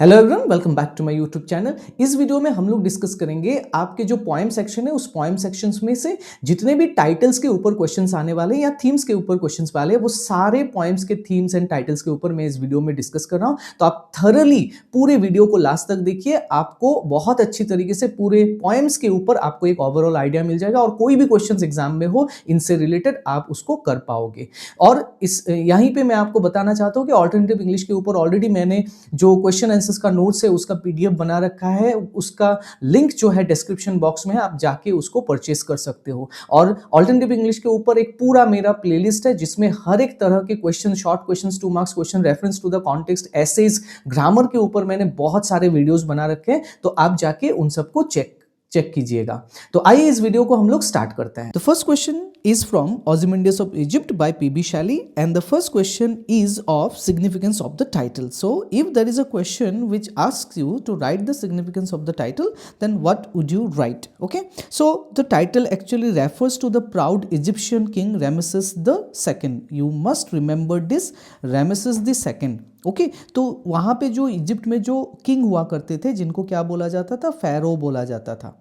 Hello everyone, welcome back to my YouTube channel. इस video में हम लोग डिस्कस करेंगे आपके जो पोएम सेक्शन है उस पोएम सेक्शंस में से जितने भी टाइटल्स के ऊपर क्वेश्चंस आने वाले हैं या थीम्स के ऊपर क्वेश्चंस वाले हैं वो सारे पोएम्स के थीम्स एंड टाइटल्स के ऊपर मैं इस वीडियो में डिस्कस कर रहा हूं। तो आप थरली पूरे वीडियो को लास्ट तक देखिए, आपको बहुत अच्छी तरीके से पूरे पोएम्स के ऊपर आपको एक ओवरऑल आइडिया मिल जाएगा और कोई भी क्वेश्चन एग्जाम में हो इनसे रिलेटेड आप उसको कर पाओगे। और इस यहीं पे मैं आपको बताना चाहता हूँ कि ऑल्टरनेटिव इंग्लिश के ऊपर ऑलरेडी मैंने जो क्वेश्चन आंसर्स का नोट्स है उसका पीडीएफ बना रखा है, उसका लिंक जो है डिस्क्रिप्शन बॉक्स में है, आप जाके उसको परचेस कर सकते हो। और ऑल्टरनेटिव इंग्लिश के ऊपर एक पूरा मेरा प्लेलिस्ट है जिसमें हर एक तरह के question, short question, 2 marks question, reference to the context, essays, grammar के ऊपर मैंने बहुत सारे वीडियोस बना रखे हैं, तो आप जाके उन सबको चेक कीजिएगा। तो आइए इस वीडियो को हम लोग स्टार्ट करते हैं। The first question is from Ozymandias of Egypt by P.B. Shelley, and the first question is of significance of the title. So if there is a question which asks you to write the significance of the title, then what would you write? Okay, so the title actually refers to the proud Egyptian king Ramesses II. You must remember this, Ramesses II. Okay तो वहाँ पे जो Egypt में जो king हुआ करते थे जिनको क्या बोला जाता था, फेरो बोला जाता था।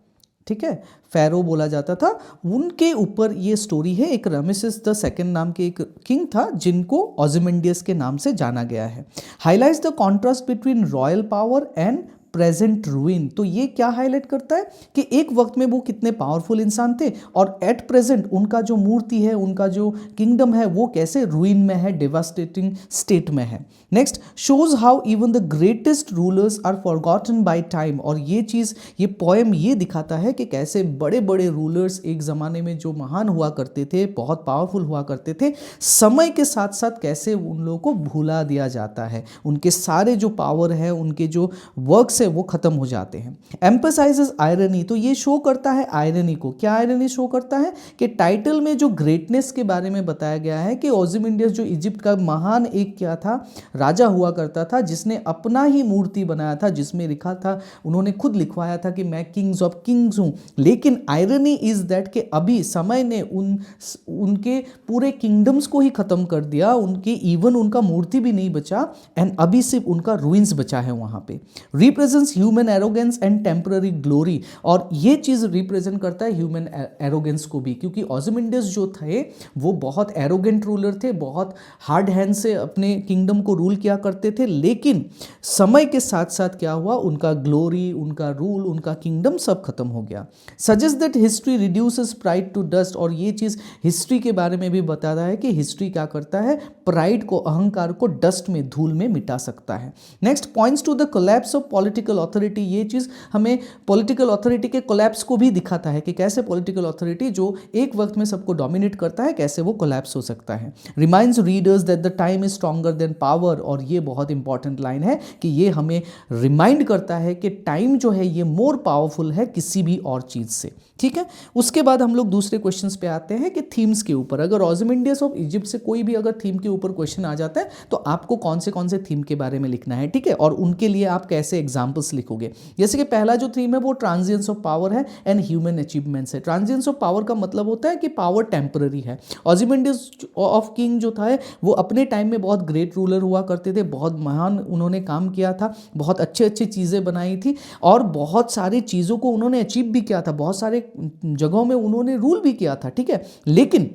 ठीक है, फेरो बोला जाता था, उनके ऊपर ये स्टोरी है। एक रामेसेस द सेकंड नाम के एक किंग था जिनको ओzymandias के नाम से जाना गया है। Highlights the contrast between royal power and present रूइन। तो ये क्या हाईलाइट करता है कि एक वक्त में वो कितने पावरफुल इंसान थे और एट प्रेजेंट उनका जो मूर्ति है, उनका जो किंगडम है वो कैसे रूइन में है, डेवास्टेटिंग स्टेट में है। Next, shows how even the greatest rulers are forgotten by time. और ये चीज़, ये पोएम ये दिखाता है कि कैसे बड़े बड़े रूलर्स एक ज़माने में जो महान हुआ करते थे, बहुत पावरफुल हुआ करते थे, समय के साथ साथ कैसे उन लोगों को भुला दिया जाता है, उनके सारे जो पावर है, उनके जो वर्क्स है वो खत्म हो जाते हैं। एम्फसाइजेस आयरनी, तो ये शो करता है आयरनी को। क्या आयरनी शो करता है कि टाइटल में जो ग्रेटनेस के बारे में बताया गया है कि ओzymandias जो इजिप्ट का महान एक क्या था, राजा हुआ करता था जिसने अपना ही मूर्ति बनाया था जिसमें लिखा था, उन्होंने खुद लिखवाया था कि मैं किंग्स ऑफ किंग्स हूं। लेकिन आयरनी इज दैट कि अभी समय ने उनके पूरे किंगडम्स को ही खत्म कर दिया, उनके इवन उनका मूर्ति भी नहीं बचा एंड अभी सिर्फ उनका रूइंस बचा है वहां पे। Represents human arrogance and temporary glory, और ये चीज रिप्रेजेंट करता है ह्यूमन एरोगेंस को भी, क्योंकि ओzymandias जो थे वो बहुत एरोगेंट रूलर थे, बहुत हार्ड हैंड से अपने किंगडम को रूल किया करते थे। लेकिन समय के साथ साथ क्या हुआ, उनका ग्लोरी, उनका रूल, उनका किंगडम सब खत्म हो गया। Suggest that history reduces pride to dust, और ये चीज हिस्ट्री के बारे में भी बताता है कि हिस्ट्री क्या करता है, प्राइड को, अहंकार को डस्ट में, धूल में मिटा सकता है। Next, points to the collapse of political authority. ये चीज हमें पॉलिटिकल अथॉरिटी के कोलैप्स को भी दिखाता है कि कैसे पॉलिटिकल अथॉरिटी जो एक वक्त में सबको डोमिनेट करता है कैसे वो कोलैप्स हो सकता है। Reminds readers that the time is stronger than power, और ये बहुत इंपॉर्टेंट लाइन है कि ये हमें रिमाइंड करता है कि टाइम जो है ये मोर पावरफुल है किसी भी और चीज से। ठीक है, उसके बाद हम लोग दूसरे क्वेश्चंस पे आते हैं कि थीम्स के ऊपर। अगर ओzymandias ऑफ इजिप्ट से कोई भी अगर थीम के ऊपर क्वेश्चन आ जाता है तो आपको कौन से थीम के बारे में लिखना है। ठीक है, और उनके लिए आप कैसे एग्जाम्पल्स लिखोगे। जैसे कि पहला जो थीम है वो ट्रांजिएंस ऑफ पावर है एंड ह्यूमन अचीवमेंट्स है। ट्रांजिएंस ऑफ पावर का मतलब होता है कि पावर टेम्पररी है। ओzymandias ऑफ किंग जो था वो अपने टाइम में बहुत ग्रेट रूलर हुआ करते थे, बहुत महान उन्होंने काम किया था, बहुत अच्छे अच्छे चीज़ें बनाई थी और बहुत सारी चीज़ों को उन्होंने अचीव भी किया था, बहुत सारे जगहों में उन्होंने रूल भी किया था। ठीक है, लेकिन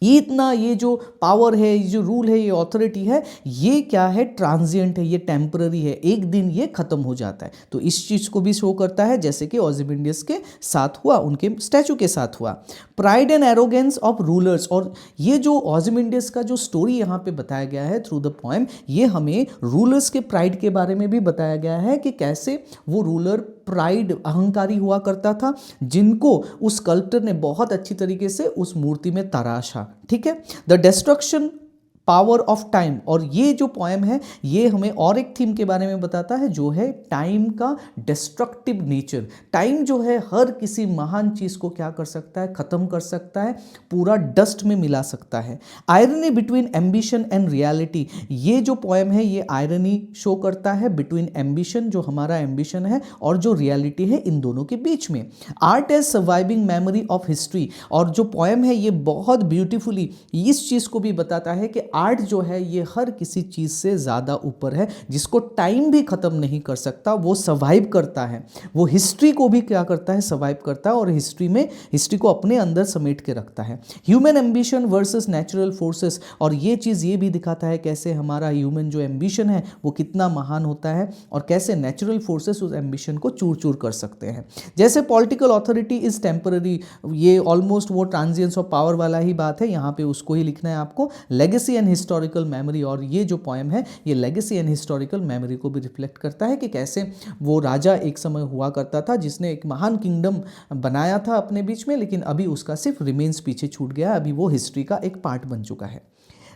इतना ये जो पावर है, ये जो रूल है, ये ऑथोरिटी है, ये क्या है, ट्रांजिएंट है, ये टेम्पररी है, एक दिन ये खत्म हो जाता है। तो इस चीज़ को भी शो करता है जैसे कि ओzymandias के साथ हुआ, उनके स्टैचू के साथ हुआ। Pride and arrogance of rulers, और ये जो ओzymandias का जो स्टोरी यहाँ पे बताया गया है थ्रू द पोएम, ये हमें रूलर्स के प्राइड के बारे में भी बताया गया है कि कैसे वो रूलर प्राइड, अहंकारी हुआ करता था, जिनको उस स्कल्प्टर ने बहुत अच्छी तरीके से उस मूर्ति में तराशा। ठीक है, the destruction power of time, और ये जो पोएम है ये हमें और एक थीम के बारे में बताता है जो है टाइम का डिस्ट्रक्टिव नेचर। टाइम जो है हर किसी महान चीज को क्या कर सकता है, खत्म कर सकता है, पूरा डस्ट में मिला सकता है। Irony between ambition and reality, ये जो पोएम है ये आयरनी शो करता है बिटवीन एम्बिशन, जो हमारा एम्बिशन है, और जो रियलिटी है, इन दोनों के बीच में। Art as surviving memory of history, और जो पोएम है ये बहुत ब्यूटीफुली इस चीज को भी बताता है कि आर्ट जो है ये हर किसी चीज़ से ज़्यादा ऊपर है, जिसको टाइम भी ख़त्म नहीं कर सकता, वो सर्वाइव करता है, वो हिस्ट्री को भी क्या करता है, सर्वाइव करता है और हिस्ट्री को अपने अंदर समेट के रखता है। Human ambition versus natural forces, और ये चीज़ ये भी दिखाता है कैसे हमारा ह्यूमन जो एम्बिशन है वो कितना महान होता है और कैसे नेचुरल फोर्सेस उस एम्बिशन को चूर चूर कर सकते हैं। जैसे पॉलिटिकल अथॉरिटी इज टेम्पररी, ये ऑलमोस्ट वो ट्रांजिएंस ऑफ पावर वाला ही बात है, यहाँ पे उसको ही लिखना है आपको। लेगेसी एंड हिस्टोरिकल मेमोरी, और ये जो पोएम है ये लेगेसी एंड हिस्टोरिकल मेमोरी को भी रिफ्लेक्ट करता है कि कैसे वो राजा एक समय हुआ करता था जिसने एक महान किंगडम बनाया था अपने बीच में, लेकिन अभी उसका सिर्फ रिमेन्स पीछे छूट गया, अभी वो हिस्ट्री का एक पार्ट बन चुका है।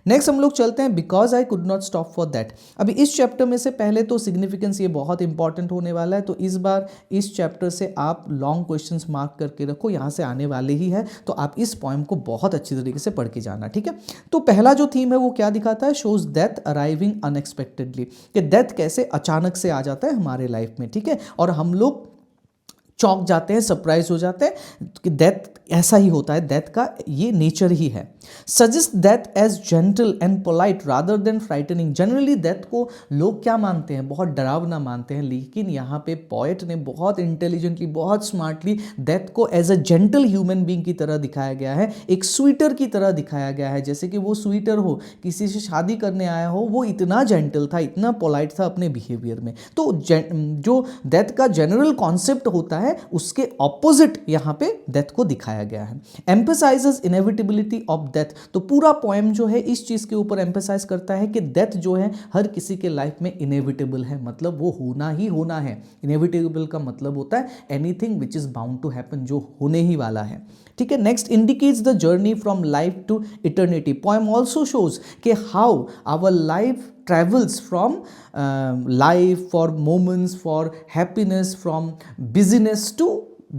नेक्स्ट हम लोग चलते हैं because I could not stop for that. अभी इस चैप्टर में से पहले तो सिग्निफिकेंस ये बहुत इंपॉर्टेंट होने वाला है, तो इस बार इस चैप्टर से आप लॉन्ग क्वेश्चंस मार्क करके रखो, यहाँ से आने वाले ही है, तो आप इस पोएम को बहुत अच्छी तरीके से पढ़ के जाना, ठीक है। तो पहला जो थीम है वो क्या दिखाता है, शोज डेथ अराइविंग अनएक्सपेक्टेडली, कि डेथ कैसे अचानक से आ जाता है हमारे लाइफ में, ठीक है, और हम लोग चौंक जाते हैं, सरप्राइज हो जाते हैं कि डेथ ऐसा ही होता है, डेथ का ये नेचर ही है। Suggest death as gentle and polite rather than frightening. Generally death को लोग क्या मानते हैं, बहुत डरावना मानते हैं, लेकिन यहाँ पे पोएट ने बहुत इंटेलिजेंटली, बहुत स्मार्टली डेथ को as a gentle human being की तरह दिखाया गया है, एक स्वीटर की तरह दिखाया गया है, जैसे कि वो स्वीटर हो, किसी से शादी करने आया हो, वो इतना जेंटल था, इतना पोलाइट था अपने बिहेवियर में। तो जो डेथ का जनरल कॉन्सेप्ट होता है उसके ऑपोजिट यहाँ पे डेथ को दिखाया गया है। एम्फसाइजेस इनएविटेबिलिटी ऑफ डेथ, तो पूरा पोएम जो है इस चीज के ऊपर एम्फसाइज करता है कि डेथ जो है हर किसी के लाइफ में इनएविटेबल है, मतलब वो होना ही होना है। इनएविटेबल का मतलब होता है anything which is bound to happen, जो होने ही वाला है, ठीक है। Next indicates the journey from life to eternity. Poem also shows कि how our life travels from life, for moments, for happiness, from busyness to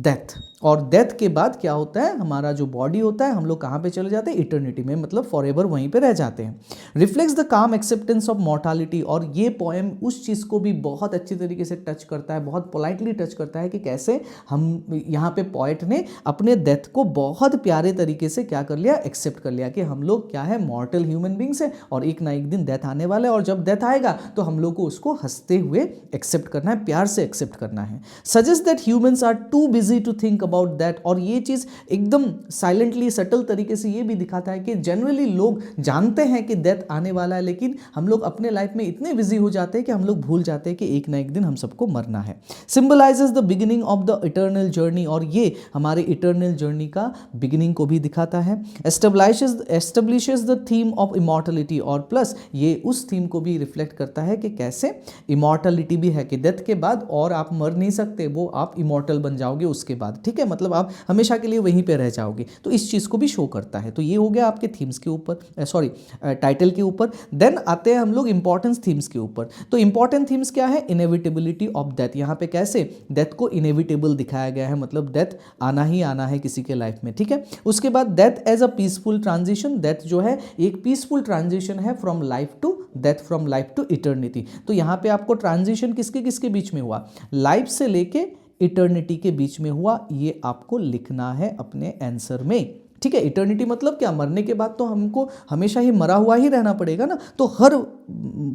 death। और death के बाद क्या होता है, हमारा जो बॉडी होता है, हम लोग कहाँ पे चले जाते हैं, इटर्निटी में, मतलब फॉर एवर वहीं पे रह जाते हैं। रिफ्लेक्ट्स द काम एक्सेप्टेंस ऑफ मॉर्टालिटी, और ये पोएम उस चीज़ को भी बहुत अच्छी तरीके से टच करता है, बहुत पोलाइटली टच करता है कि कैसे हम यहाँ पे पोएट ने अपने डेथ को बहुत प्यारे तरीके से क्या कर लिया, एक्सेप्ट कर लिया कि हम लोग क्या है, मॉर्टल ह्यूमन बींग्स है और एक ना एक दिन डेथ आने वाला है, और जब डेथ आएगा तो हम लोग को उसको हंसते हुए एक्सेप्ट करना है, प्यार से एक्सेप्ट करना है। Suggest that humans are too busy to think about that, और ये चीज एकदम साइलेंटली सटल तरीके से ये भी दिखाता है कि जनरली लोग जानते हैं कि डेथ आने वाला है, लेकिन हम लोग अपने लाइफ में इतने बिजी हो जाते हैं कि हम लोग भूल जाते हैं कि एक ना एक दिन हम सबको मरना है। Symbolizes the beginning of the eternal journey, और ये हमारे इटर्नल जर्नी का बिगिनिंग को भी दिखाता है। Establishes the theme of immortality, और प्लस ये उस थीम को भी रिफ्लेक्ट करता है कि कैसे इमॉर्टलिटी भी है, कि डेथ के बाद और आप मर नहीं सकते, वो आप इमॉर्टल बन जाओगे उसके बाद, ठीक है, मतलब आप हमेशा के लिए वहीं पे रह जाओगे, तो इस चीज़ को भी शो करता है। तो ये हो गया आपके थीम्स के ऊपर, टाइटल के ऊपर। देन आते हैं हम लोग इंपॉर्टेंस थीम्स के ऊपर। तो इंपॉर्टेंट थीम्स क्या है, इनएविटेबिलिटी ऑफ डेथ, यहाँ पे कैसे डेथ को इनएविटेबल दिखाया गया है, मतलब डेथ आना ही आना है किसी के लाइफ में, ठीक है। उसके बाद death as a peaceful transition, death जो है एक पीसफुल ट्रांजिशन है from life to death, from life to eternity. तो यहाँ पे आपको ट्रांजिशन किसके किसके बीच में हुआ, लाइफ से लेके इटर्निटी के बीच में हुआ, ये आपको लिखना है अपने आंसर में, ठीक है। इटर्निटी मतलब क्या, मरने के बाद तो हमको हमेशा ही मरा हुआ ही रहना पड़ेगा ना, तो हर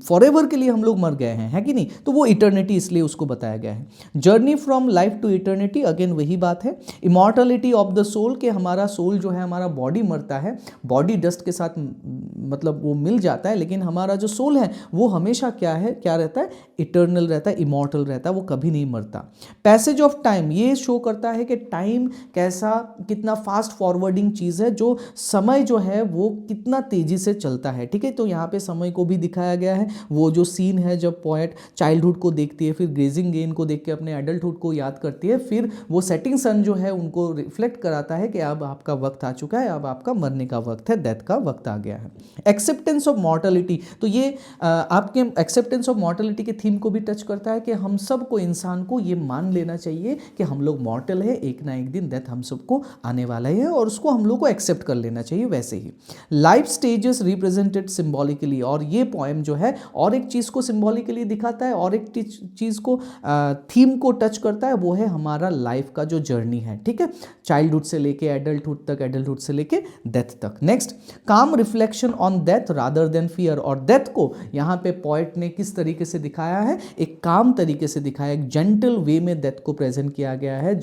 फॉरएवर के लिए हम लोग मर गए हैं, है कि नहीं, तो वो इटर्निटी इसलिए उसको बताया गया है। Journey from life to eternity, again वही बात है। इमॉर्टलिटी ऑफ द सोल, के हमारा सोल जो है, हमारा बॉडी मरता है, बॉडी डस्ट के साथ मतलब वो मिल जाता है, लेकिन हमारा जो सोल है वो हमेशा क्या है, क्या रहता है, इटर्नल रहता है, इमॉर्टल रहता है, वो कभी नहीं मरता। पैसेज ऑफ टाइम, ये शो करता है कि टाइम कैसा, कितना फास्ट फॉरवर्डिंग चीज़ है, जो समय जो है वो कितना तेजी से चलता है, ठीक है। तो यहाँ पे समय को भी दिखाया गया है, वो जो सीन है जब पोएट चाइल्डहुड को देखती है, फिर ग्रेजिंग गेन को देख के अपने एडल्टहुड को याद करती है, फिर वो सेटिंग सन जो है उनको रिफ्लेक्ट कराता है कि अब आपका वक्त आ चुका है, अब आपका मरने का वक्त है, डेथ का वक्त आ गया है। एक्सेप्टेंस ऑफ मॉर्टलिटी, तो ये आपके एक्सेप्टेंस ऑफ मॉर्टलिटी के थीम को भी टच करता है कि हम सबको, इंसान को ये मान लेना चाहिए कि हम लोग मॉर्टल है, एक ना एक दिन डेथ हम सबको आने वाला है, और उसको हम लोग को एक्सेप्ट कर लेना चाहिए। वैसे ही लाइफ स्टेजेस रिप्रेजेंटेड सिंबॉलिकली, और ये पोएम जो है और एक चीज़ को सिंबॉलिकली दिखाता है और एक चीज़ को थीम को टच करता है, वो है हमारा लाइफ का जो जर्नी है, ठीक है, चाइल्डहुड से लेके एडल्टहुड तक, एडल्टहुड से लेके डेथ तक। नेक्स्ट, काम reflection on death rather than fear, और डेथ को यहाँ पे पोएट ने किस तरीके से दिखाया है, एक काम तरीके से दिखाया, एक जेंटल वे में डेथ को प्रेजेंट किया गया है,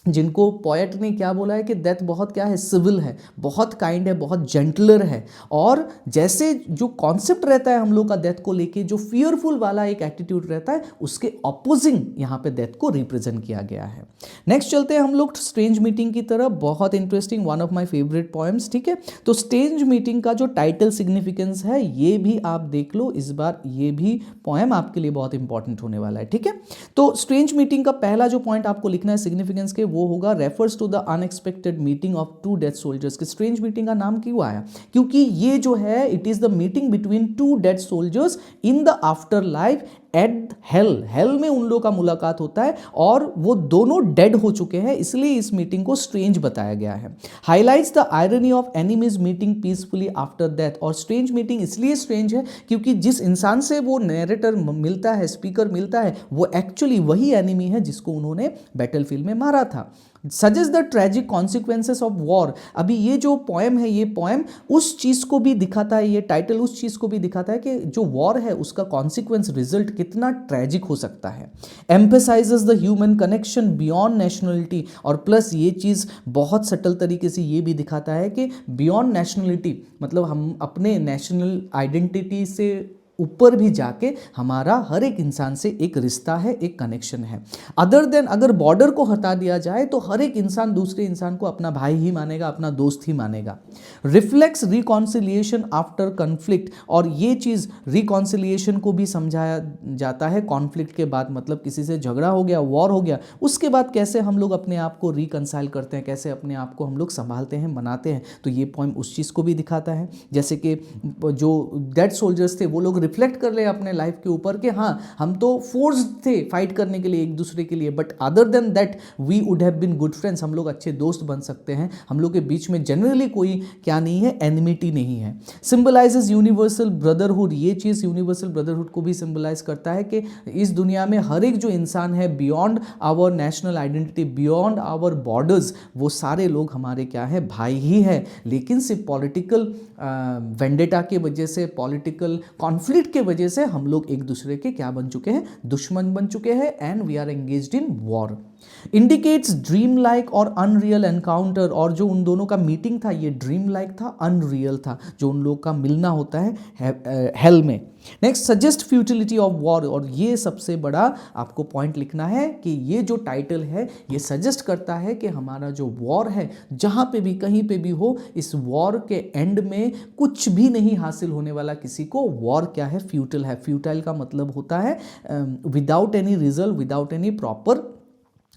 जिनको पोएट ने क्या बोला है कि डेथ बहुत क्या है, सिविल है, बहुत काइंड है, बहुत जेंटलर है। और जैसे जो कॉन्सेप्ट रहता है हम लोग का डेथ को लेके, जो फियरफुल वाला एक एटीट्यूड रहता है, उसके ऑपोजिंग यहाँ पे डेथ को रिप्रेजेंट किया गया है। नेक्स्ट चलते हैं हम लोग स्ट्रेंज मीटिंग की तरफ, बहुत interesting, one of my favourite poems, ठीक है। तो स्ट्रेंज मीटिंग का जो टाइटल सिग्निफिकेंस है ये भी आप देख लो इस बार, ये भी पोएम आपके लिए बहुत इंपॉर्टेंट होने वाला है, ठीक है। तो स्ट्रेंज मीटिंग का पहला जो पॉइंट आपको लिखना है सिग्निफिकेंस के, वो होगा refers to the unexpected meeting of two dead soldiers. कि स्ट्रेंज मीटिंग का नाम क्यों आया, क्योंकि ये जो है it is the meeting between two dead soldiers in the after life at hell में उन लोगों का मुलाकात होता है और वो दोनों डेड हो चुके हैं, इसलिए इस मीटिंग को स्ट्रेंज बताया गया है। Highlights the irony of enemies meeting peacefully after death, और स्ट्रेंज मीटिंग इसलिए स्ट्रेंज है क्योंकि जिस इंसान से वो नैरेटर मिलता है, स्पीकर मिलता है, वो एक्चुअली वही एनिमी है जिसको उन्होंने बैटलफील्ड में मारा था। Suggest the tragic consequences of war, अभी ये जो पोएम है, ये पोएम उस चीज़ को भी दिखाता है, ये टाइटल उस चीज़ को भी दिखाता है कि जो वॉर है उसका कॉन्सिक्वेंस, रिजल्ट कितना ट्रेजिक हो सकता है। Emphasises the human connection beyond nationality, और प्लस ये चीज़ बहुत सटल तरीके से ये भी दिखाता है कि बियॉन्ड नेशनलिटी मतलब हम अपने नेशनल आइडेंटिटी से ऊपर भी जाके हमारा हर एक इंसान से एक रिश्ता है, एक कनेक्शन है। अदर देन, अगर बॉर्डर को हटा दिया जाए तो हर एक इंसान दूसरे इंसान को अपना भाई ही मानेगा, अपना दोस्त ही मानेगा। रिफ्लेक्स रिकॉन्सिलिएशन आफ्टर कॉन्फ्लिक्ट, और ये चीज़ रिकॉन्सिलिएशन को भी समझाया जाता है कॉन्फ्लिक्ट के बाद, मतलब किसी से झगड़ा हो गया, वॉर हो गया, उसके बाद कैसे हम लोग अपने आप को रिकंसाइल करते हैं, कैसे अपने आप को हम लोग संभालते हैं, मनाते हैं। तो ये पोएम उस चीज़ को भी दिखाता है। जैसे कि जो डेड सोल्जर्स थे वो लोग रिफ्लेक्ट कर ले अपने लाइफ के ऊपर कि हाँ हम तो फोर्स्ड थे फाइट करने के लिए एक दूसरे के लिए, but other than that we would have been good friends, हम लोग अच्छे दोस्त बन सकते हैं, हम लोग के बीच में जनरली कोई क्या नहीं है, एनिमिटी नहीं है। सिंबलाइजेस यूनिवर्सल ब्रदरहुड, ये चीज़ यूनिवर्सल ब्रदरहुड को भी सिंबलाइज करता है कि इस दुनिया में हर एक जो इंसान है beyond our national identity, beyond our borders, वो सारे लोग हमारे क्या है, भाई ही है। लेकिन सिर्फ पॉलिटिकल वेंडेटा की वजह से, पॉलिटिकल कॉन्फ्लिक्ट की वजह से हम लोग एक दूसरे के क्या बन चुके हैं, दुश्मन बन चुके हैं, and we are engaged in war. Indicates dream like और अनरियल एनकाउंटर, और जो उन दोनों का मीटिंग था ये ड्रीम लाइक था, अनरियल था, जो उन लोग का मिलना होता है हेल में। Next, suggest futility of war, और ये सबसे बड़ा आपको पॉइंट लिखना है कि ये जो टाइटल है ये सजेस्ट करता है कि हमारा जो वॉर है, जहाँ पे भी कहीं पे भी हो, इस वॉर के एंड में कुछ भी नहीं हासिल होने वाला किसी को। वॉर क्या है, फ्यूटिल है। फ्यूटाइल का मतलब होता है without any result, without any proper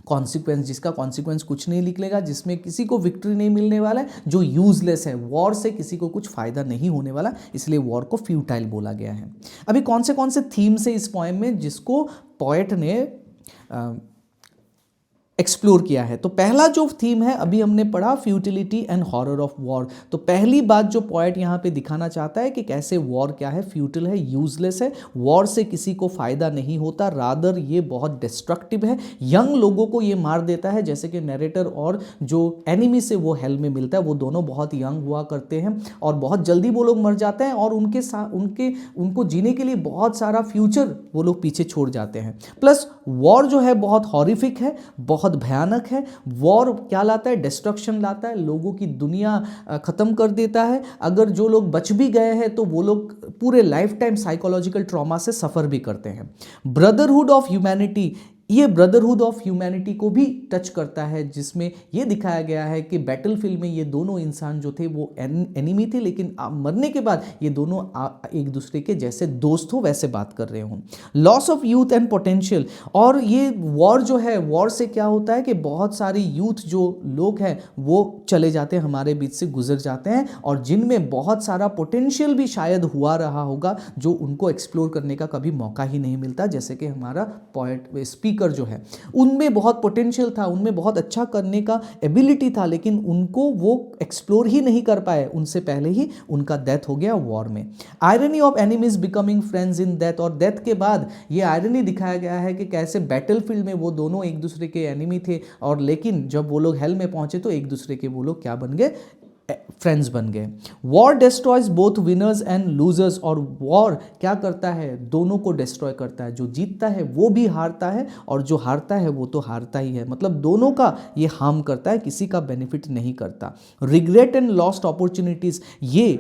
consequence, जिसका कॉन्सिक्वेंस कुछ नहीं निकलेगा, जिसमें किसी को विक्ट्री नहीं मिलने वाला है, जो यूजलेस है। वॉर से किसी को कुछ फायदा नहीं होने वाला, इसलिए वॉर को फ्यूटाइल बोला गया है। अभी कौन से थीम्स है इस पोएम में जिसको पोएट ने एक्सप्लोर किया है। तो पहला जो थीम है अभी हमने पढ़ा, futility and horror of war. तो पहली बात जो पोएट यहाँ पे दिखाना चाहता है कि कैसे वॉर क्या है, फ्यूटिल है, यूजलेस है, वॉर से किसी को फायदा नहीं होता, रादर ये बहुत डिस्ट्रक्टिव है, यंग लोगों को ये मार देता है। जैसे कि नैरेटर और जो एनिमी से वो हेल में मिलता है, वो दोनों बहुत यंग हुआ करते हैं और बहुत जल्दी वो लोग मर जाते हैं, और उनके साथ उनको जीने के लिए बहुत सारा फ्यूचर वो लोग पीछे छोड़ जाते हैं। प्लस वॉर जो है बहुत हॉरिफिक है, बहुत भयानक है। वॉर क्या लाता है, डिस्ट्रक्शन लाता है, लोगों की दुनिया खत्म कर देता है। अगर जो लोग बच भी गए हैं तो वो लोग पूरे लाइफ टाइम साइकोलॉजिकल ट्रॉमा से सफर भी करते हैं। ब्रदरहुड ऑफ ह्यूमैनिटी, ये ब्रदरहुड ऑफ ह्यूमैनिटी को भी टच करता है, जिसमें ये दिखाया गया है कि बैटलफील्ड में ये दोनों इंसान जो थे वो एनिमी थे, लेकिन मरने के बाद ये दोनों एक दूसरे के जैसे दोस्त हो वैसे बात कर रहे हों। Loss of youth and potential, और ये वॉर जो है, वॉर से क्या होता है कि बहुत सारी यूथ जो लोग हैं वो चले जाते हैं, हमारे बीच से गुजर जाते हैं, और जिनमें बहुत सारा पोटेंशियल भी शायद हुआ रहा होगा जो उनको एक्सप्लोर करने का कभी मौका ही नहीं मिलता, जैसे कि हमारा पोएट स्पीकर स्पीकर जो है उनमें बहुत पोटेंशियल था, उनमें बहुत अच्छा करने का एबिलिटी था, लेकिन उनको वो एक्सप्लोर ही नहीं कर पाए, उनसे पहले ही उनका डेथ हो गया वॉर में। Irony of enemies becoming friends in death, और डेथ के बाद ये आयरनी दिखाया गया है कि कैसे बैटलफील्ड में वो दोनों एक दूसरे के एनिमी थे, और लेकिन जब वो लोग हेल में पहुंचे तो एक दूसरे के वो लोग क्या बन गए, फ्रेंड्स बन गए। War destroys both winners and losers, और वॉर क्या करता है, दोनों को डिस्ट्रॉय करता है, जो जीतता है वो भी हारता है और जो हारता है वो तो हारता ही है, मतलब दोनों का ये हार्म करता है, किसी का बेनिफिट नहीं करता। रिग्रेट एंड लॉस्ट अपॉर्चुनिटीज, ये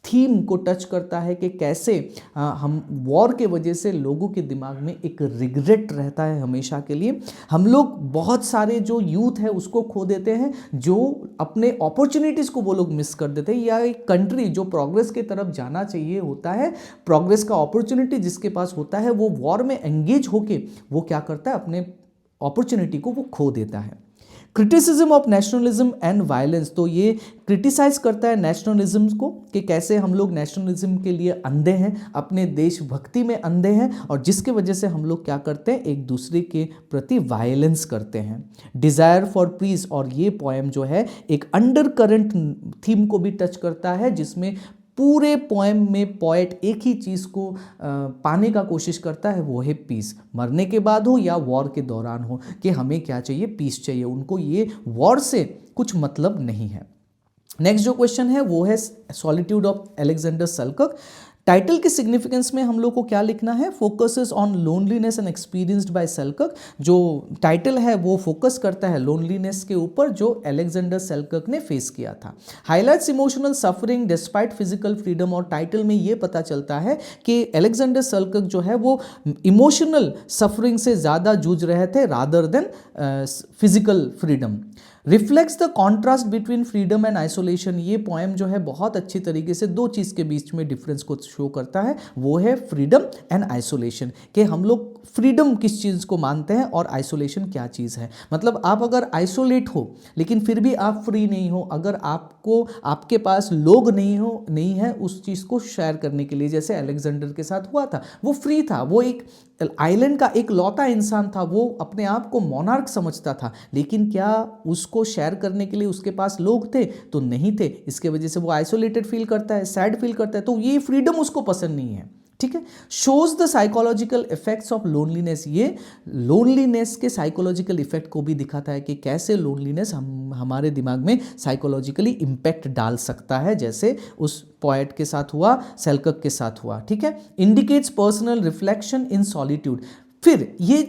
थीम को टच करता है कि कैसे हम वॉर के वजह से लोगों के दिमाग में एक रिग्रेट रहता है हमेशा के लिए। हम लोग बहुत सारे जो यूथ है उसको खो देते हैं, जो अपने अपॉर्चुनिटीज़ को वो लोग मिस कर देते हैं, या एक कंट्री जो प्रोग्रेस की तरफ जाना चाहिए होता है, प्रोग्रेस का अपॉर्चुनिटी जिसके पास होता है, वो वॉर में एंगेज होके वो क्या करता है, अपने अपॉर्चुनिटी को वो खो देता है। Criticism of nationalism and violence, तो ये क्रिटिसाइज करता है नेशनलिज्म को कि कैसे हम लोग नेशनलिज्म के लिए अंधे हैं, अपने देशभक्ति में अंधे हैं, और जिसके वजह से हम लोग क्या करते हैं, एक दूसरे के प्रति वायलेंस करते हैं। डिज़ायर फॉर पीस, और ये पोएम जो है एक अंडर करंट थीम को भी टच करता है, जिसमें पूरे पोएम में पोएट एक ही चीज़ को पाने का कोशिश करता है, वो है पीस। मरने के बाद हो या वॉर के दौरान हो, कि हमें क्या चाहिए, पीस चाहिए, उनको ये वॉर से कुछ मतलब नहीं है। नेक्स्ट जो क्वेश्चन है वो है solitude of Alexander Selkirk. Title के सिग्निफिकेंस में हम लोग को क्या लिखना है, focuses on loneliness and experienced bye Selkirk. जो टाइटल है वो फोकस करता है लोनलीनेस के ऊपर जो अलेक्जेंडर सेल्कर्क ने फेस किया था। Highlights emotional suffering despite physical freedom, और टाइटल में ये पता चलता है कि अलेक्जेंडर सेल्कर्क जो है वो इमोशनल सफरिंग से ज़्यादा जूझ रहे थे rather than physical freedom. Reflects the contrast between freedom and isolation, ये पोएम जो है बहुत अच्छी तरीके से दो चीज़ के बीच में डिफरेंस को शो करता है, वो है फ्रीडम एंड आइसोलेशन, कि हम लोग फ्रीडम किस चीज़ को मानते हैं और आइसोलेशन क्या चीज़ है। मतलब आप अगर आइसोलेट हो लेकिन फिर भी आप फ्री नहीं हो, अगर आपको आपके पास लोग नहीं है उस चीज़ को शेयर करने के लिए, जैसे अलेक्जेंडर के साथ हुआ था, वो फ्री था, वो एक आइलैंड का एक लौता इंसान था, वो अपने आप को मोनार्क समझता था, लेकिन क्या उसको शेयर करने के लिए उसके पास लोग थे, तो नहीं थे, इसके वजह से वो आइसोलेटेड फील करता है, सैड फील करता है, तो ये फ्रीडम उसको पसंद नहीं है। ठीक है, shows the psychological effects of loneliness, ये लोनलीनेस के साइकोलॉजिकल इफेक्ट को भी दिखाता है कि कैसे लोनलीनेस हमारे दिमाग में साइकोलॉजिकली इम्पैक्ट डाल सकता है, जैसे उस पोएट के साथ हुआ, सेल्कर्क के साथ हुआ। ठीक है, indicates personal reflection in solitude, फिर ये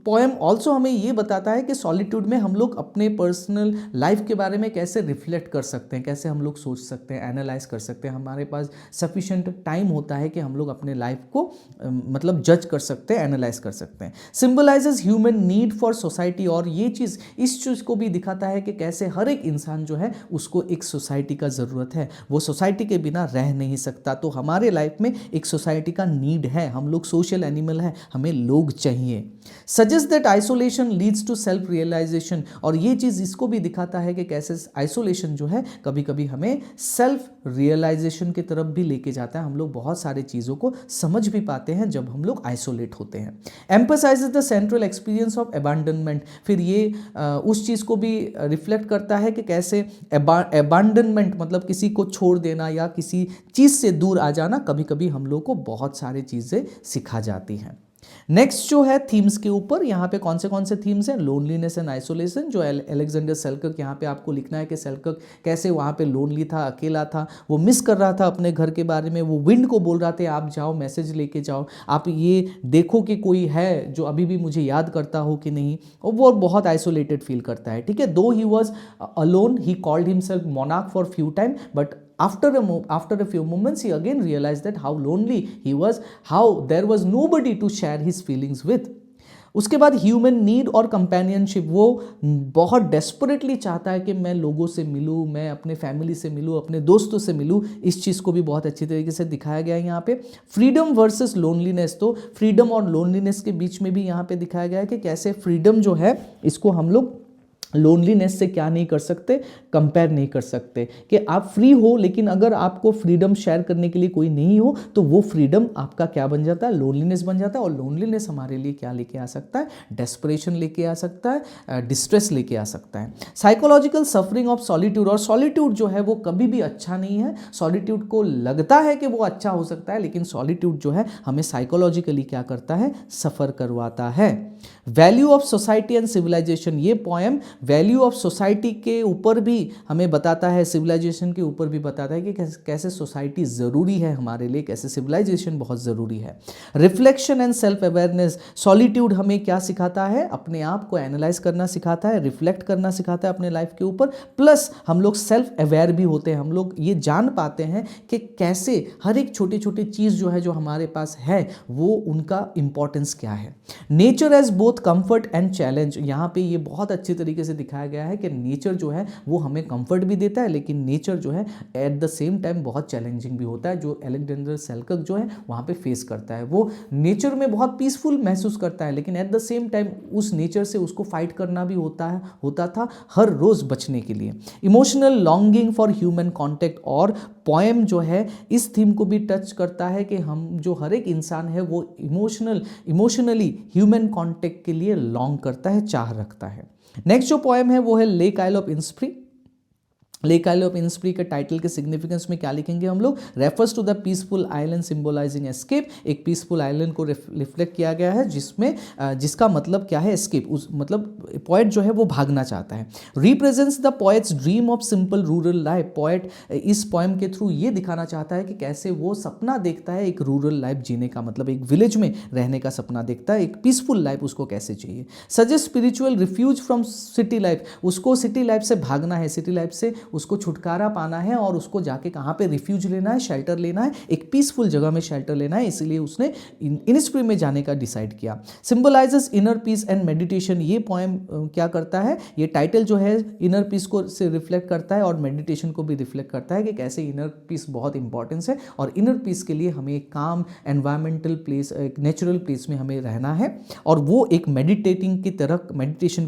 पोएम ऑल्सो हमें ये बताता है कि सॉलिट्यूड में हम लोग अपने पर्सनल लाइफ के बारे में कैसे रिफ्लेक्ट कर सकते हैं, कैसे हम लोग सोच सकते हैं, एनालाइज कर सकते हैं, हमारे पास सफिशिएंट टाइम होता है कि हम लोग अपने लाइफ को मतलब जज कर सकते हैं, एनालाइज कर सकते हैं। Symbolises human need for society, और ये चीज़ इस चीज़ को भी दिखाता है कि कैसे हर एक इंसान जो है उसको एक सोसाइटी का ज़रूरत है, वो सोसाइटी के बिना रह नहीं सकता, तो हमारे लाइफ में एक सोसाइटी का नीड है, हम लोग सोशल एनिमल हैं, हमें लोग चाहिए। Suggest that isolation leads to self realization, और ये चीज़ इसको भी दिखाता है कि कैसे आइसोलेशन जो है कभी कभी हमें सेल्फ रियलाइजेशन की तरफ भी लेके जाता है, हम लोग बहुत सारी चीज़ों को समझ भी पाते हैं जब हम लोग आइसोलेट होते हैं। Emphasises the central experience of abandonment, फिर ये उस चीज़ को भी रिफ्लेक्ट करता है कि कैसे अबैंडनमेंट मतलब किसी को छोड़ देना या किसी चीज़ से दूर आ जाना कभी कभी हम लोग को बहुत सारी चीज़ें सिखा जाती हैं। नेक्स्ट जो है थीम्स के ऊपर, यहाँ पे कौन से थीम्स हैं, लोनलीनेस एंड आइसोलेशन, जो अलेक्जेंडर सेल्कर्क, यहाँ पे आपको लिखना है कि सेल्कर्क कैसे वहाँ पे लोनली था, अकेला था, वो मिस कर रहा था अपने घर के बारे में, वो विंड को बोल रहा था आप जाओ मैसेज लेके जाओ, आप ये देखो कि कोई है जो अभी भी मुझे याद करता हो कि नहीं, और वो बहुत आइसोलेटेड फील करता है। ठीक है, दो he was alone he called himself monarch for few time, but after a few moments he again realized that how lonely he was, how there was nobody to share his feelings with. उसके बाद human need और companionship, वो बहुत desperately चाहता है कि मैं लोगों से मिलूँ, मैं अपने फैमिली से मिलूँ, अपने दोस्तों से मिलूँ, इस चीज़ को भी बहुत अच्छी तरीके से दिखाया गया है यहाँ पे। फ्रीडम वर्सेस लोनलीनेस, तो फ्रीडम और लोनलीनेस के बीच में भी यहाँ पे दिखाया गया है कि कैसे फ्रीडम जो है इसको हम लोग लोनलीनेस से क्या नहीं कर सकते, कंपेयर नहीं कर सकते कि आप फ्री हो, लेकिन अगर आपको फ्रीडम शेयर करने के लिए कोई नहीं हो तो वो फ्रीडम आपका क्या बन जाता है, लोनलीनेस बन जाता है। और लोनलीनेस हमारे लिए क्या लेके आ सकता है, डेस्परेशन लेके आ सकता है, डिस्ट्रेस लेके आ सकता है। साइकोलॉजिकल सफरिंग ऑफ सॉलिट्यूड, और सॉलिट्यूड जो है वो कभी भी अच्छा नहीं है। सॉलिट्यूड को लगता है कि वो अच्छा हो सकता है, लेकिन सॉलिट्यूड जो है हमें साइकोलॉजिकली क्या करता है, सफ़र करवाता है। Value of society and civilization, ये पोएम वैल्यू ऑफ सोसाइटी के ऊपर भी हमें बताता है, सिविलाइजेशन के ऊपर भी बताता है कि कैसे सोसाइटी ज़रूरी है हमारे लिए, कैसे सिविलाइजेशन बहुत ज़रूरी है। Reflection and self awareness, solitude हमें क्या सिखाता है, अपने आप को एनालाइज करना सिखाता है, रिफ्लेक्ट करना सिखाता है अपने लाइफ के ऊपर, प्लस हम लोग सेल्फ अवेयर भी होते हैं। हम लोग ये जान पाते हैं कि कैसे हर एक छोटी छोटी चीज़ जो है जो हमारे पास है वो उनका इंपॉर्टेंस क्या है। Nature as both comfort and challenge, यहाँ पे ये बहुत अच्छी तरीके से दिखाया गया है कि नेचर जो है वो हमें कंफर्ट भी देता है, लेकिन नेचर जो है एट द सेम टाइम बहुत चैलेंजिंग भी होता है। जो अलेक्जेंडर सेल्कक जो है वहाँ पे फेस करता है, वो नेचर में बहुत पीसफुल महसूस करता है, लेकिन एट द सेम टाइम उस नेचर से उसको फाइट करना भी होता था हर रोज़ बचने के लिए। Emotional longing for human contact, और पोएम जो है इस थीम को भी टच करता है कि हम जो हर एक इंसान है वो इमोशनली ह्यूमन कॉन्टेक्ट के लिए लॉन्ग करता है, चाह रखता है। नेक्स्ट जो पोएम है वो है lake isle of Innisfree. Lake isle of Innisfree के टाइटल के सिग्निफिकेंस में क्या लिखेंगे हम लोग, refers to the peaceful island symbolising escape. एक पीसफुल आइलैंड को रिफ्लेक्ट किया गया है जिसमें जिसका मतलब क्या है, एस्केप, उस मतलब पोएट जो है वो भागना चाहता है। Represents the poets dream of simple rural life, poet इस पोएम के थ्रू ये दिखाना चाहता है कि कैसे वो सपना देखता है एक रूरल लाइफ जीने का, मतलब एक विलेज में रहने का सपना देखता है, एक पीसफुल लाइफ उसको कैसे चाहिए। Suggest spiritual refuse from city life, उसको सिटी लाइफ से भागना है, सिटी लाइफ से उसको छुटकारा पाना है और उसको जाके कहाँ पे रिफ्यूज लेना है, शेल्टर लेना है, एक पीसफुल जगह में शेल्टर लेना है, इसीलिए उसने इन्स्प्री में जाने का डिसाइड किया। Symbolizes inner peace and meditation, ये पोएम क्या करता है, ये टाइटल जो है इनर पीस को से रिफ्लेक्ट करता है और मेडिटेशन को भी रिफ्लेक्ट करता है कि कैसे इनर पीस बहुत इंपॉर्टेंस है और इनर पीस के लिए हमें एक काम एनवायरमेंटल प्लेस, एक नेचुरल प्लेस में हमें रहना है, और वो एक मेडिटेशन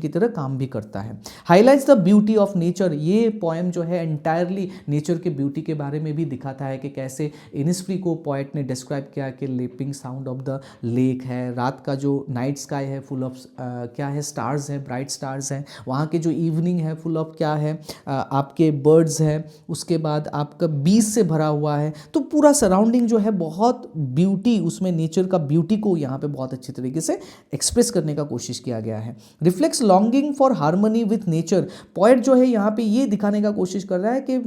की तरह काम भी करता है। Highlights the beauty of nature, ये पोएम जो है एंटायरली नेचर के ब्यूटी के बारे में भी दिखाता है कि कैसे इन्स्प्री को पोएट ने डिस्क्राइब किया कि lapping sound of the lake है, रात का जो नाइट स्काई है फुल ऑफ क्या है, स्टार्स हैं, ब्राइट स्टार्स हैं, वहाँ के जो इवनिंग है फुल ऑफ क्या है, आपके बर्ड्स हैं, उसके बाद आपका बीज से भरा हुआ है, तो पूरा सराउंडिंग जो है बहुत ब्यूटी, उसमें नेचर का ब्यूटी को यहाँ पे बहुत अच्छी तरीके से एक्सप्रेस करने का कोशिश किया गया है। Reflex longing for harmony with nature, poet जो है यहाँ पे ये दिखाने का कोशिश कर रहा है कि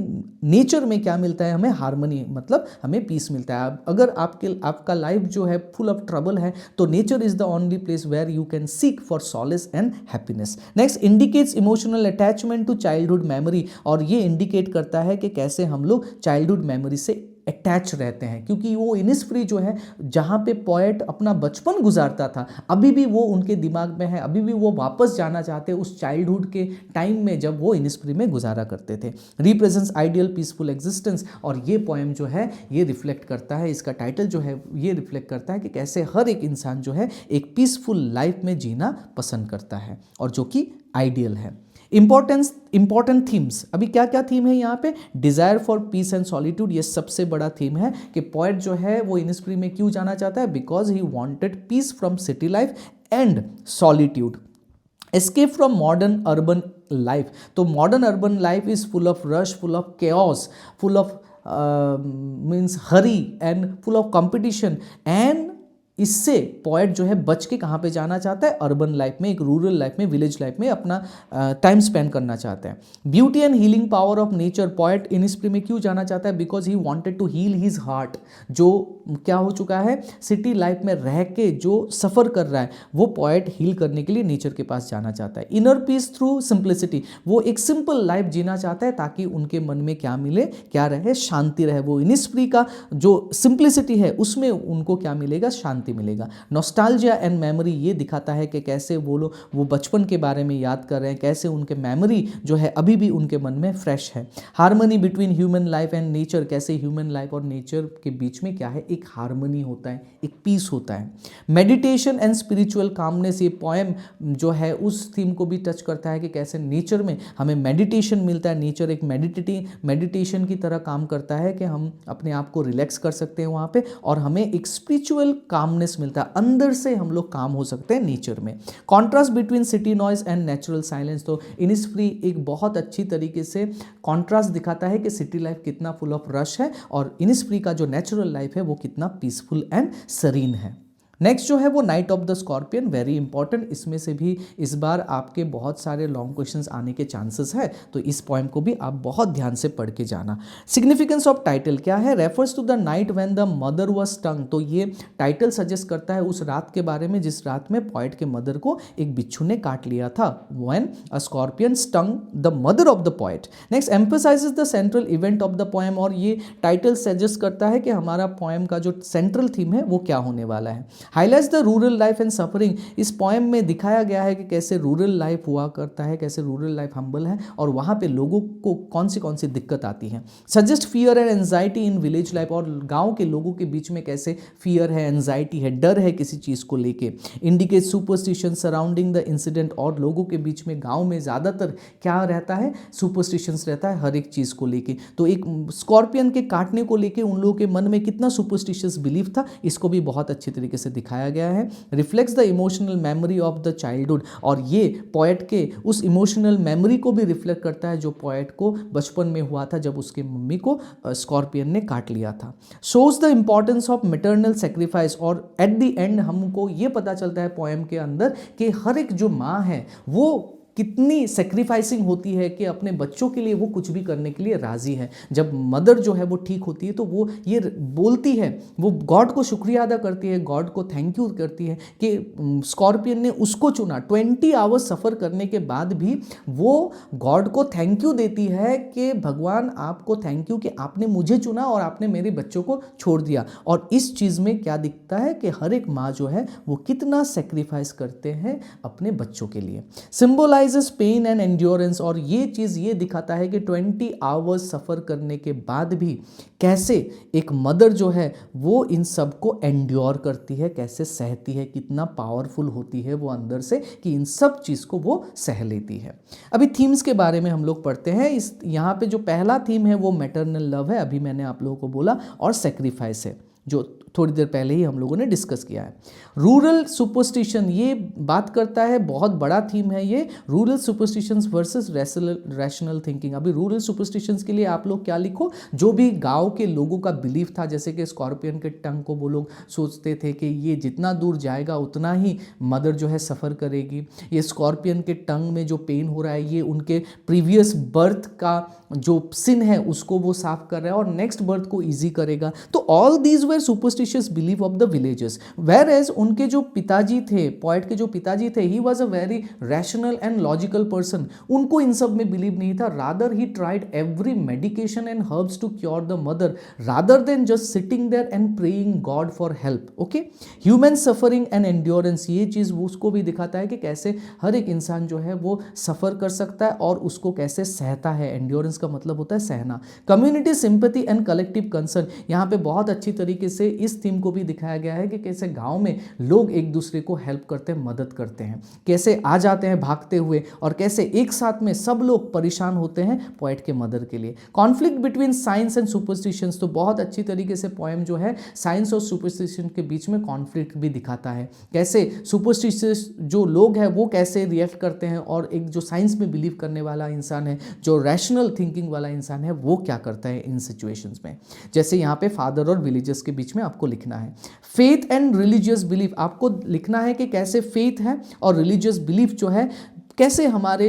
नेचर में क्या मिलता है हमें, हार्मनी, मतलब हमें पीस मिलता है। अगर आपका लाइफ जो है फुल ऑफ ट्रबल है तो nature is the only place where you can seek for solace and happiness. Next indicates emotional attachment to childhood memory, और ये इंडिकेट करता है कि कैसे हम लोग चाइल्डहुड मेमोरी से अटैच रहते हैं, क्योंकि वो इन्स्प्री जो है जहाँ पे पोएट अपना बचपन गुजारता था अभी भी वो उनके दिमाग में है, अभी भी वो वापस जाना चाहते हैं उस चाइल्डहुड के टाइम में जब वो इन्स्प्री में गुजारा करते थे। रिप्रेजेंट्स आइडियल पीसफुल एग्जिस्टेंस, और ये पोएम जो है ये रिफ्लेक्ट करता है, इसका टाइटल जो है ये रिफ्लेक्ट करता है कि कैसे हर एक इंसान जो है एक पीसफुल लाइफ में जीना पसंद करता है और जो कि आइडियल है। इंपॉर्टेंट थीम्स, अभी क्या क्या थीम है यहाँ पे, desire for piece and solitude, ये सबसे बड़ा थीम है कि पोएट जो है वो इन्स्प्री में क्यों जाना चाहता है, because he wanted peace from city life and solitude. Escape from modern urban life, तो modern urban life is full of rush, full of chaos, full of means hurry and full of competition, and इससे poet जो है बच के कहाँ पे जाना चाहता है, अर्बन लाइफ में, एक रूरल लाइफ में, विलेज लाइफ में अपना टाइम स्पेंड करना चाहता है। Beauty and healing power of nature, poet Innisfree में क्यों जाना चाहता है, because he wanted to heal his heart, जो क्या हो चुका है सिटी लाइफ में रह के जो सफ़र कर रहा है वो पोएट हील करने के लिए नेचर के पास जाना चाहता है। इनर पीस थ्रू सिंप्लिसिटी, वो एक सिंपल लाइफ जीना चाहता है ताकि उनके मन में क्या मिले, क्या रहे, शांति रहे। वो इन्स्प्री का जो सिंप्लिसिटी है उसमें उनको क्या मिलेगा, शांति शांति मिलेगा। नॉस्टैल्जिया एंड मेमोरी ये दिखाता है कि कैसे वो बचपन के बारे में याद कर रहे हैं, कैसे उनके मेमोरी जो है अभी भी उनके मन में फ्रेश है। Harmony between human life and nature, कैसे ह्यूमन लाइफ और नेचर के बीच में क्या है, एक हार्मनी होता है, एक पीस होता है। मेडिटेशन एंड स्पिरिचुअल कामनेस, ये पोएम जो है उस थीम को भी टच करता है कि कैसे नेचर में हमें मेडिटेशन मिलता है। नेचर एक मेडिटेशन की तरह काम करता है कि हम अपने आप को रिलैक्स कर सकते हैं वहाँ पे, और हमें एक स्पिरिचुअल कामनेस मिलता है, अंदर से हम लोग काम हो सकते हैं नेचर में। Contrast between city noise and natural silence, तो इनिसफ्री एक बहुत अच्छी तरीके से कॉन्ट्रास्ट दिखाता है कि सिटी लाइफ कितना फुल ऑफ रश है और इनिसफ्री का जो नेचुरल लाइफ है वो कितना पीसफुल एंड सरीन है। नेक्स्ट जो है वो night of the scorpion, very important. इसमें से भी इस बार आपके बहुत सारे लॉन्ग क्वेश्चंस आने के चांसेस है, तो इस पोएम को भी आप बहुत ध्यान से पढ़ के जाना। सिग्निफिकेंस ऑफ टाइटल क्या है, refers to the night when the mother was stung, तो ये टाइटल सजेस्ट करता है उस रात के बारे में जिस रात में पोएट के मदर को एक बिच्छू ने काट लिया था, when a scorpion stung the mother of the poet. Next emphasises the central event of the poem, और ये टाइटल सजेस्ट करता है कि हमारा पोएम का जो सेंट्रल थीम है वो क्या होने वाला है। Highlights the rural life and suffering, इस पोएम में दिखाया गया है कि कैसे रूरल लाइफ हुआ करता है, कैसे रूरल लाइफ हम्बल है और वहाँ पे लोगों को कौन सी दिक्कत आती है। Suggest fear and anxiety in village life, और गांव के लोगों के बीच में कैसे फियर है, एंजाइटी है, डर है किसी चीज़ को लेके। Indicate superstition surrounding the incident, और लोगों के बीच में गाँव में ज़्यादातर क्या रहता है, सुपरस्टिशंस रहता है हर एक चीज़ को लेके। तो एक स्कॉर्पियन के काटने को लेके उन लोगों के मन में कितना सुपरस्टिशियस बिलीफ था, इसको भी बहुत अच्छी तरीके से दिखाया गया है। Reflects the emotional memory of the childhood, और ये पोएट के उस इमोशनल मेमोरी को भी रिफ्लेक्ट करता है जो पोएट को बचपन में हुआ था जब उसके मम्मी को स्कॉर्पियन ने काट लिया था। Shows the importance of maternal sacrifice, और एट द एंड हमको ये पता चलता है पोएम के अंदर कि हर एक जो माँ है वो कितनी सेक्रीफाइसिंग होती है कि अपने बच्चों के लिए वो कुछ भी करने के लिए राजी है। जब मदर जो है वो ठीक होती है तो वो ये बोलती है, वो गॉड को शुक्रिया अदा करती है, गॉड को थैंक यू करती है कि स्कॉर्पियन ने उसको चुना। 20 आवर्स सफ़र करने के बाद भी वो गॉड को थैंक यू देती है कि भगवान आपको थैंक यू कि आपने मुझे चुना और आपने मेरे बच्चों को छोड़ दिया। और इस चीज़ में क्या दिखता है कि हर एक माँ जो है वो कितना सेक्रीफाइस करते हैं अपने बच्चों के लिए। सिंबलाइज पेन एंड एंड्योरेंस, और ये चीज़ ये दिखाता है कि 20 आवर्स सफ़र करने के बाद भी कैसे एक मदर जो है वो इन सब को एंड्योर करती है, कैसे सहती है, कितना पावरफुल होती है वो अंदर से कि इन सब चीज़ को वो सह लेती है। अभी थीम्स के बारे में हम लोग पढ़ते हैं। इस यहाँ पे जो पहला थीम है वो मैटरनल लव है, अभी मैंने आप लोगों को बोला, और सेक्रीफाइस है जो थोड़ी देर पहले ही हम लोगों ने डिस्कस किया है। रूरल सुपरस्टिशन, ये बात करता है, बहुत बड़ा थीम है ये, rural superstitions versus rational thinking. अभी रूरल सुपरस्टिशंस के लिए आप लोग क्या लिखो, जो भी गांव के लोगों का बिलीफ था, जैसे कि स्कॉर्पियन के टंग को वो लोग सोचते थे कि ये जितना दूर जाएगा उतना ही मदर जो है सफ़र करेगी। ये स्कॉर्पियन के टंग में जो पेन हो रहा है ये उनके प्रीवियस बर्थ का जो सिन है उसको वो साफ कर रहा है और नेक्स्ट बर्थ को ईजी करेगा। तो all these were superstitious belief of the villages, were as उनके जो पिताजी थे, पोएट के जो पिताजी थे, he was a very rational and logical person. उनको इन सब में बिलीव नहीं था, rather he tried every medication and herbs to cure the mother rather than just sitting there and praying god for help. Okay, human suffering and endurance, ये चीज़ उसको भी दिखाता है कि कैसे हर एक इंसान जो है वो सफ़र कर सकता है और उसको कैसे सहता है। एंड्योरेंस का मतलब होता है सहना। Community sympathy and collective concern, यहाँ पे बहुत अच्छी तरीके से इस थीम को भी दिखाया गया है कि कैसे गांव में लोग एक दूसरे को हेल्प करते हैं, मदद करते हैं, कैसे आ जाते हैं भागते हुए और कैसे एक साथ में सब लोग परेशान होते हैं पोएट के मदर के लिए। Conflict between science and superstitions, तो बहुत अच्छी तरीके से पोएम जो है साइंस और सुपरस्टिशन के बीच में कॉन्फ्लिक्ट भी दिखाता है, कैसे सुपरस्टिशियस जो लोग हैं वो कैसे रिएक्ट करते हैं और एक जो साइंस में बिलीव करने वाला इंसान है, जो रैशनल थिंकिंग वाला इंसान है, वो क्या करता है इन सिचुएशंस में। जैसे यहाँ पे फादर और विलेजर्स के बीच में आपको लिखना है। फेथ एंड रिलीजियस बिलीफ, आपको लिखना है कि कैसे फेथ है और रिलीजियस बिलीफ जो है कैसे हमारे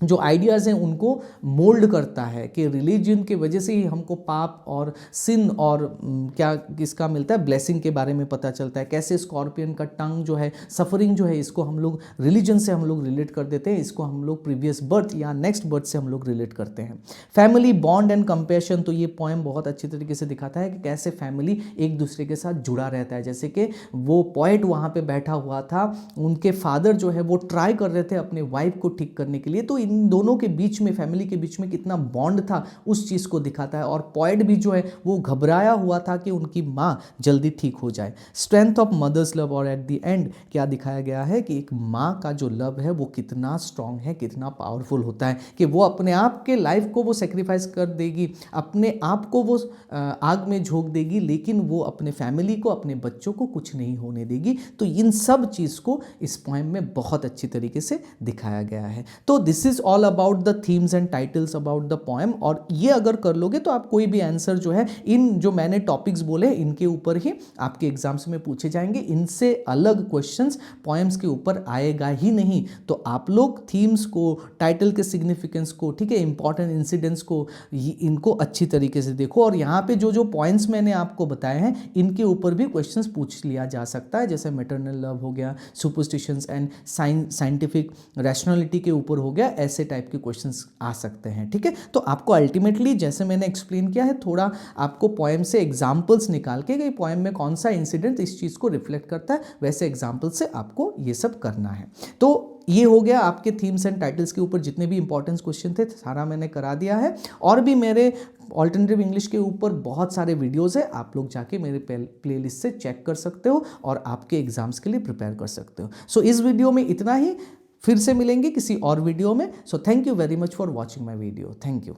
जो आइडियाज़ हैं उनको मोल्ड करता है कि रिलीजन के वजह से ही हमको पाप और सिन और क्या किसका मिलता है, ब्लेसिंग के बारे में पता चलता है। कैसे स्कॉर्पियन का टंग जो है, सफरिंग जो है, इसको हम लोग रिलीजन से हम लोग रिलेट कर देते हैं, इसको हम लोग प्रीवियस बर्थ या नेक्स्ट बर्थ से हम लोग रिलेट करते हैं। फैमिली बॉन्ड एंड कंपैशन, तो ये पोएम बहुत अच्छी तरीके से दिखाता है कि कैसे फैमिली एक दूसरे के साथ जुड़ा रहता है। जैसे कि वो पोएट वहाँ पे बैठा हुआ था, उनके फादर जो है वो ट्राई कर रहे थे अपने वाइफ को ठीक करने के लिए, तो इन दोनों के बीच में, फैमिली के बीच में कितना बॉन्ड था उस चीज़ को दिखाता है। और पोएट भी जो है वो घबराया हुआ था कि उनकी माँ जल्दी ठीक हो जाए। स्ट्रेंथ ऑफ मदर्स लव, और एट द एंड क्या दिखाया गया है कि एक माँ का जो लव है वो कितना स्ट्रांग है, कितना पावरफुल होता है, कि वो अपने आप के लाइफ को वो सेक्रीफाइस कर देगी, अपने आप को वो आग में झोंक देगी, लेकिन वो अपने फैमिली को, अपने बच्चों को कुछ नहीं होने देगी। तो इन सब चीज़ को इस पोएम में बहुत अच्छी तरीके से दिखाया गया है। तो this is all about the themes and titles about the poem. और ये अगर कर लोगे तो आप कोई भी आंसर जो है इन जो मैंने टॉपिक्स बोले इनके ऊपर ही आपके एग्जाम्स में पूछे जाएंगे। इनसे अलग क्वेश्चंस पोएम्स के ऊपर आएगा ही नहीं। तो आप लोग थीम्स को, टाइटल के सिग्निफिकेंस को, ठीक है, इंपॉर्टेंट इंसिडेंट्स को, इनको अच्छी तरीके से देखो। और यहाँ पे जो जो पॉइंट्स मैंने आपको बताए हैं इनके ऊपर भी क्वेश्चंस पूछ लिया जा सकता है, जैसे मैटरनल लव हो गया, सुपरस्टिशंस एंड साइंटिफिक रैशनैलिटी के ऊपर हो गया, ऐसे टाइप के क्वेश्चंस आ सकते हैं। ठीक है, तो आपको अल्टीमेटली जैसे मैंने एक्सप्लेन किया है, थोड़ा आपको पोएम से एग्जाम्पल्स निकाल के पोएम में कौन सा इंसिडेंट इस चीज़ को रिफ्लेक्ट करता है, वैसे एग्जाम्पल से आपको ये सब करना है। तो ये हो गया आपके थीम्स एंड टाइटल्स के ऊपर जितने भी इंपॉर्टेंट क्वेश्चन थे सारा मैंने करा दिया है। और भी मेरे ऑल्टरनेटिव इंग्लिश के ऊपर बहुत सारे वीडियोस है, आप लोग जाके मेरे प्लेलिस्ट से चेक कर सकते हो और आपके एग्जाम्स के लिए प्रिपेयर कर सकते हो। सो इस वीडियो में इतना ही, फिर से मिलेंगे किसी और वीडियो में। So thank you very much for watching my video. Thank you.